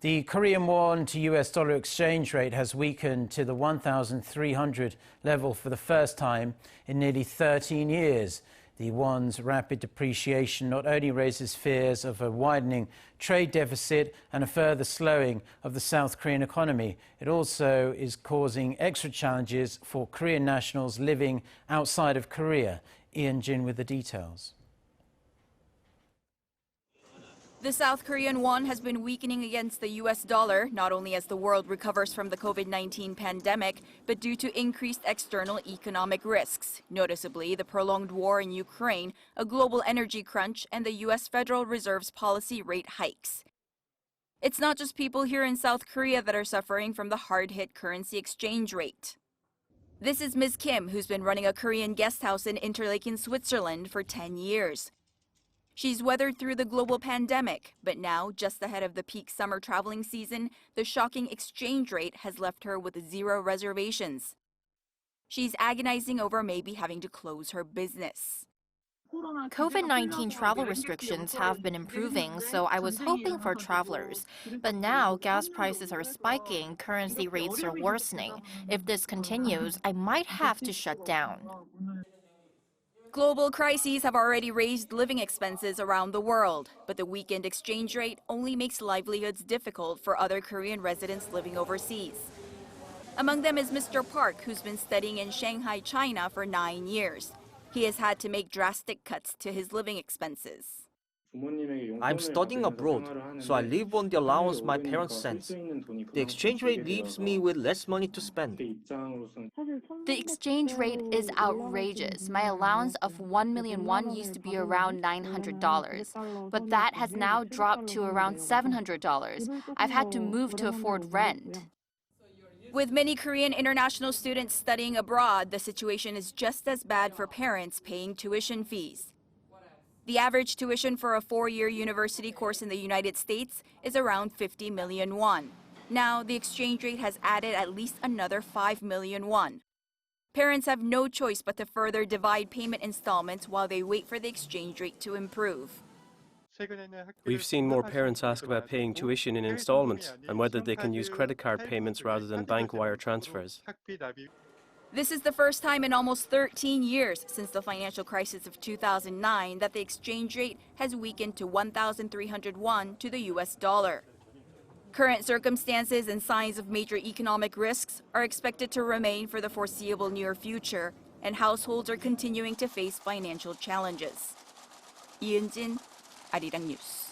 The Korean won to US dollar exchange rate has weakened to the 1,300 level for the first time in nearly 13 years. The won's rapid depreciation not only raises fears of a widening trade deficit and a further slowing of the South Korean economy, it also is causing extra challenges for Korean nationals living outside of Korea. Eun-jin with the details. The South Korean won has been weakening against the US dollar, not only as the world recovers from the COVID-19 pandemic, but due to increased external economic risks, noticeably the prolonged war in Ukraine, a global energy crunch, and the US Federal Reserve's policy rate hikes. It's not just people here in South Korea that are suffering from the hard-hit currency exchange rate. This is Ms. Kim, who's been running a Korean guest house in Interlaken, Switzerland for 10 years. She's weathered through the global pandemic, but now, just ahead of the peak summer traveling season, the shocking exchange rate has left her with 0 reservations. She's agonizing over maybe having to close her business. COVID-19 travel restrictions have been improving, so I was hoping for travelers. But now gas prices are spiking, currency rates are worsening. If this continues, I might have to shut down. Global crises have already raised living expenses around the world, but the weakened exchange rate only makes livelihoods difficult for other Korean residents living overseas. Among them is Mr. Park, who's been studying in Shanghai, China for 9 years. He has had to make drastic cuts to his living expenses. I'm studying abroad, so I live on the allowance my parents send. The exchange rate leaves me with less money to spend. The exchange rate is outrageous. My allowance of 1 million won used to be around $900, but that has now dropped to around $700. I've had to move to afford rent. With many Korean international students studying abroad, the situation is just as bad for parents paying tuition fees. The average tuition for a 4-year university course in the United States is around 50 million won. Now, the exchange rate has added at least another 5 million won. Parents have no choice but to further divide payment installments while they wait for the exchange rate to improve. We've seen more parents ask about paying tuition in installments and whether they can use credit card payments rather than bank wire transfers. This is the first time in almost 13 years since the financial crisis of 2009 that the exchange rate has weakened to 1,300 won to the US dollar. Current circumstances and signs of major economic risks are expected to remain for the foreseeable near future, and households are continuing to face financial challenges. Eun-jin, Arirang News.